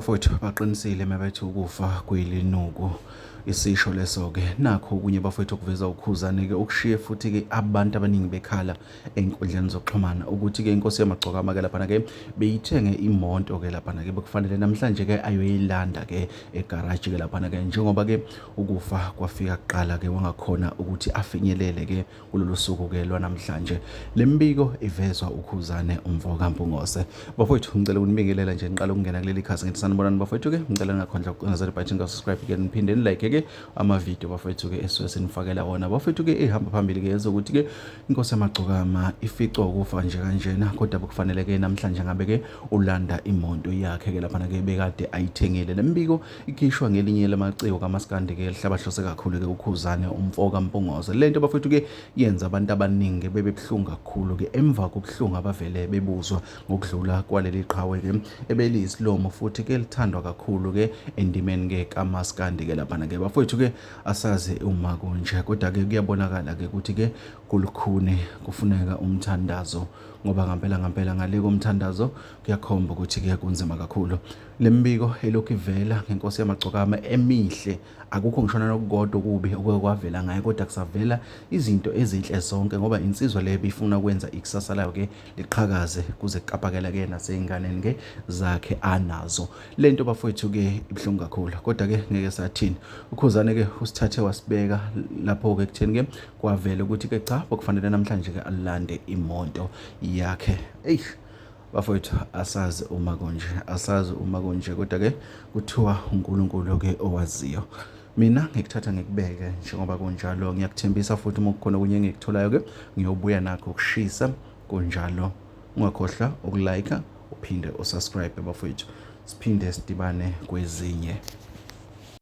Mfowethu baqinisile mabethi ukufa kuyilinuku isisho leso-ke nakho okunye bafowethu okuveza ukhuzane-ke okushiye futhi-ke abantu abaningi bekhala ey'nkundleni zokuxhumana ukuthi-ke inkosi yamagcokama-ke laphana-ke beyithenge imoto-ke laphana-ke bekufanele namhlanje-ke ayoyilanda-ke egaraji-ke laphana-ke njengoba-ke ukufa kwafika kuqala-ke wangakhona ukuthi afinyelele-ke kulolu suku-ke lwanamhlanje. Le mbiko ivezwa ukhuzane umvokampungose. Bafowethu ngicela ukunibingelela nje niqala ukungena kuleli khasi ngithi sanibonani bafowethu-ke ngicela ningakhonjwa ukuqonazela ibhathini ka-subscribe-ke niphinde nilike-ke amavidiyo bafowethu-ke esuke sinifakela wona bafowethu-ke ihamba phambili-ke yezokuthi-ke inkosi yamagcokama ificwa ukufa nje kanjena kodwa bekufanele-ke namhlanje ngabe-ke ulanda imoto yakhe-ke laphana-ke bekade ayithengile. Le mbiko ikhishwa ngelinye lamaciko kamaskandi-ke lihlabahlose kakhulu-ke ukhuzane umfokampungose. Le nto bafowethu-ke yenza abantu abaningi bebebuhlungu kakhulu-ke emva kobuhlungu abavele bebuzwa ngokudlula kwaleli qhawe-ke ebeliyisilomo futhi-ke lithandwa kakhulu-ke endimeni-ke kamaskandi-ke laphana-ke bafowethu-ke asazi uma kunje kodwa-ke kuyabonakala-ke ukuthi-ke kulukhuni kufuneka umthandazo ngoba ngampela ngale komthandazo kuyakhomba ukuthi-ke kunzima kakhulu. Le mbiko elokhu ivela ngenkosi yamagcokama emihle akukho ngishona nokukodwa okubi okwavela ngayo kodwa kusavela izinto ezinhle zonke ngoba insizwa le bifuna ukwenza ikusasa layo-ke liqhakaze kuze kuqapakela-ke nasey'nganeni-ke zakhe anazo. Le nto bafowethu-ke ibuhlungu kakhulu kodwa-ke ngeke sathini ukhuzane-ke usithathe wasibeka lapho-ke kutheni-ke kwavela ukuthi-ke cha bekufanele namhlanje-ke alande imoto yakhe. Bafowethu asazi uma kunje kodwa-ke kuthiwa uNkulunkulu-ke owaziyo. Mina ngikuthatha ngikubeke njengoba kunjalo ngiyakuthembisa futhi uma kukhona okunye engikutholayo-ke ngiyobuya nakho ukushisa kunjalo. Ungakhohlwa ukulike uphinde usubscribe bafowethu siphinde sidibane kwezinye.